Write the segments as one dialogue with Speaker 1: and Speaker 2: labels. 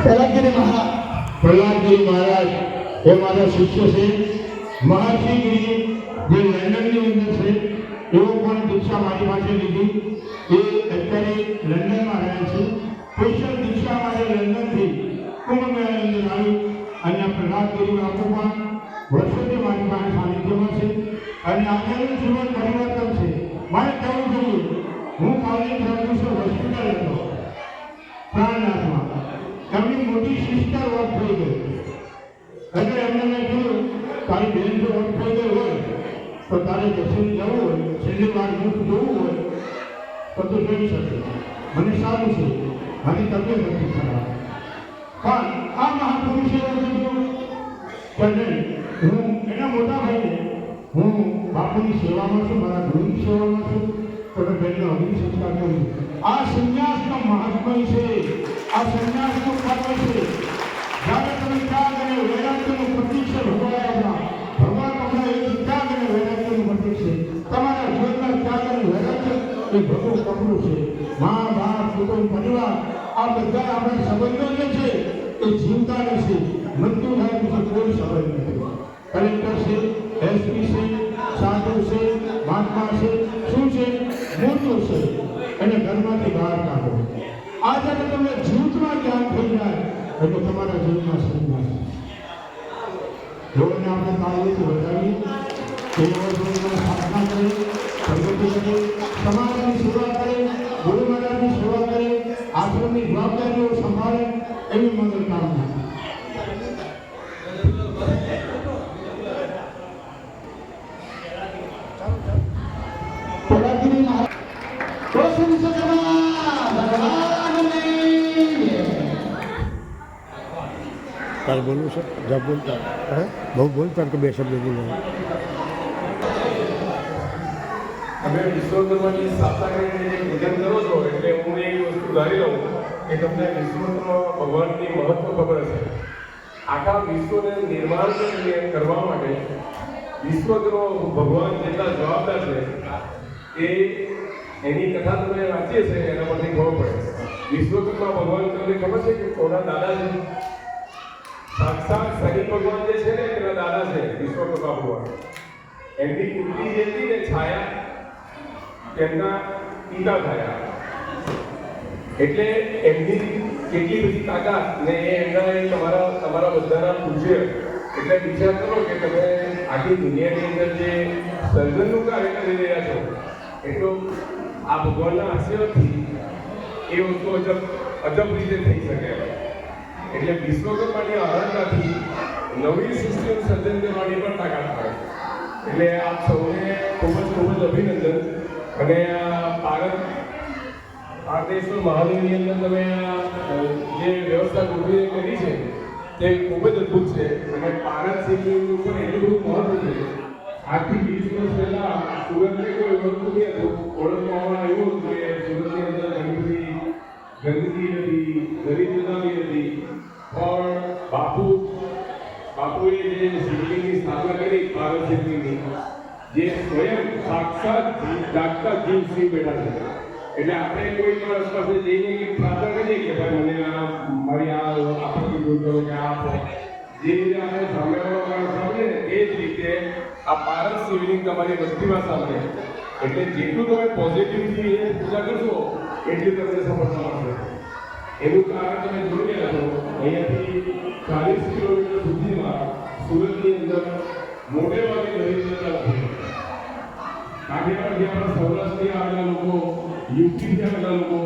Speaker 1: પ્રહલાદગીરી મહારાજ એ મારા શિષ્ય છે. મહર્ષિગીરી જે લંડનની અંદર છે એવો પણ દીક્ષા મારી પાસે લીધી. એ અત્યારે લંડનમાં રહે છે. સ્પેશિયલ દીક્ષા મારે લંડનથી કુંભ મેળાની અંદર આવી અને પ્રહલાદગીરી બાપુ પણ વર્ષોથી મારી પાસે સાનિધ્યમાં છે અને આગળનું જીવન પરિવર્તન છે. મારે કહેવું જોઈએ, હું કાલે હોસ્પિટલ હતો પ્રાણનાથમાં. એમની મોટી સિસ્ટર વર્ક થઈ ગઈ એટલે એમને મેં કહ્યું, તારી બેન જો વર્ક થઈ ગઈ હોય તો તારે દર્શન જવું હોય, છેલ્લી વાર મુખ જોવું હોય તો તું જોઈ શકે. મને સારું છે, મારી તબિયત નથી ખરાબ. પણ આ મહાપુરુષે એવું કીધું કે નહીં, હું એના મોટા ભાઈને હું બાપુની સેવામાં છું, મારા ગુરુની સેવામાં છું, તો મેં બેનનો અગ્નિ સંસ્કાર કરું. આ સંન્યાસનો મહાત્મય છે, આ સંન્યાસનો કર્મ છે. જ્યારે તમે ત્યાગ અને વૈરાગ્યનું પ્રતીક છે ભગવાન તમને એ ત્યાગ અને વૈરાગ્યનું પ્રતીક છે. તમારા જીવનના ત્યાગ અને વૈરાગ્ય એ ભગવું કપડું છે. મા બાપ કુટુંબ પરિવાર આ બધા આપણા સંબંધો જે છે એ જીવતા રહેશે. મૃત્યુ થાય પછી કોઈ સંબંધ નથી. કલેક્ટર છે, એસપી છે, સાધુ છે, મહાત્મા છે, શું છે? મૂર્તિ છે. એને ઘરમાંથી બહાર કાઢો. આજે તમને જીવતમાં જ્ઞાન થઈ જાય એટલે તમારા જીવનમાં સંન્યાસ. લોકોને આપણે તાળીથી વધાવી સ્થાપના કરે, પ્રગતિ કરે, સમાજની સેવા કરે, ગુરુ મહારાજની સેવા કરે, આશ્રમની જવાબદારીઓ સંભાળે, એવી મંગલ કામના.
Speaker 2: તારે બોલવું છે? જબ બોલતા હે બહુ બોલતા કે બે શબ્દ બોલો.
Speaker 3: તમે વિશ્વકર્માની સ્થાપના કરીને જે પૂજન કરો છો એટલે હું એક વસ્તુ ધારી લઉં કે તમને વિશ્વકર્મા ભગવાનની મહત્વ ખબર હશે. આખા વિશ્વને નિર્માણ કરવા માટે વિશ્વકર્મા ભગવાન જેટલા જવાબદાર છે એ એની કથા તમે વાંચીએ છે એના પરથી ખબર પડે. વિશ્વકર્મા ભગવાન તમને ખબર છે કે કોના દાદા છે? સાક્ષાત શનિ ભગવાન જે છે ને એના દાદા છે વિશ્વકર્મા ભગવાન. એમની કુંડલી જે હતી ને છાયા તેમના પિતા થયા. એટલે એમની કેટલી બધી તાકાત ને એમના તમારા બધાના પૂજ્ય. એટલે વિચાર કરો કે તમે આખી દુનિયાની અંદર જે સર્જનનું કાર્ય કરી રહ્યા છો એટલો આ ભગવાનના આશીર્વાદથી એ વસ્તુ અજબ રીતે થઈ શકે. એટલે વિશ્વકર્માની આરાધનાથી નવી સૃષ્ટિનું સર્જન કરવાની પણ તાકાત આવે. એટલે આપ સૌને ખૂબ જ અભિનંદન. અને ભારતેશ્વર મહાદેવની અંદર તમે જે વ્યવસ્થા ગોઠવીને કરી છે તે ખૂબ જ અદભુત છે. અને પારદ સિંહનું પણ એટલું બધું મહત્વ છે. આજથી 20 વર્ષ પહેલા સુરતને કોઈ ઓળખતું નહીં હતું. ઓળખવામાં એવું હતું કે સુરતની અંદર ઘણી બધી ગંદકી હતી, દરિદ્રતા હતી. પણ બાપુએ જે શિવલિંગની સ્થાપના કરી પારદ શિવલિંગની, જે સ્વયં સાક્ષાત જાગતા જીવ સિંહ બેઠા છે. એટલે આપણે કોઈ પણ પાસે જઈને પ્રાર્થના કરીએ કે ભાઈ મને મારી આ આપત્તિ દૂર કરો કે આ જે રીતે આપણે સામેવાળો માણસ સાંભળે ને એ જ રીતે આ પારદ શિવલિંગ તમારી વસ્તીમાં સાંભળે. એટલે જેટલું તમે પોઝિટિવથી એ પૂજા કરશો એટલી તમને સફળતા મળશે. એનું કારણ તમે જોઈ રહ્યા છો, અહીંયાથી 40 કિલોમીટર સુધીમાં સુરતની અંદર મોટે ભાગે દરિદ્રતા નથી. કાઠિયાવાડથી આપણા સૌરાષ્ટ્રથી આવેલા લોકો, યુપીથી આવેલા લોકો,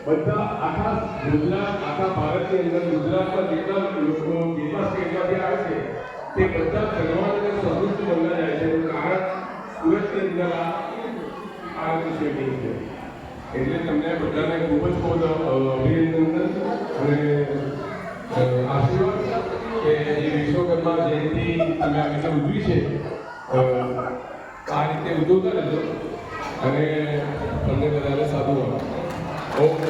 Speaker 3: બધા આખા ગુજરાત, આખા ભારતની અંદર ગુજરાતમાં જેટલા લોકો જેટલા સ્ટેટમાંથી આવે છે તે બધા ભગવાન અને સંતુષ્ટ બનવા જાય છે. એનું કારણ સુરતની અંદર આ શિવલિંગ છે. એટલે તમને બધાને ખૂબ જ અભિનંદન અને આશીર્વાદ કે જે વિશ્વકર્મા જયંતિ તમે આ રીતે ઉજવી છે આ રીતે ઉજવતા રહેજો અને તમને બધાને સાધુ ઓકે.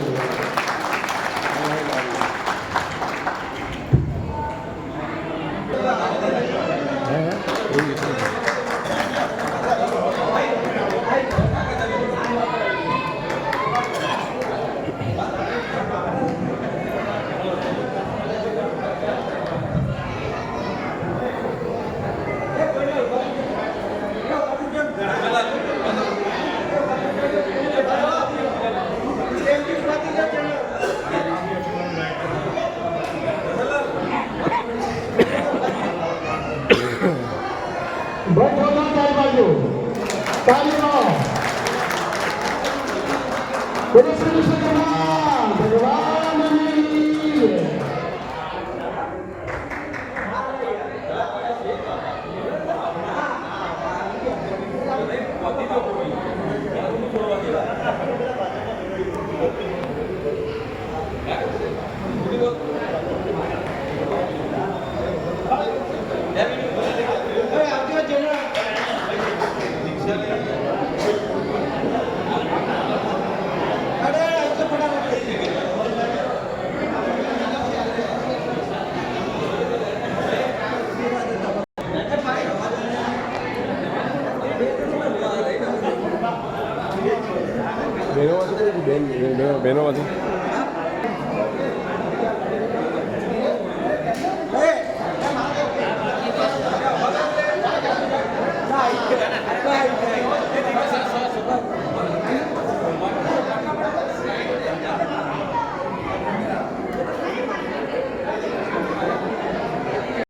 Speaker 3: બહેનોમાંથી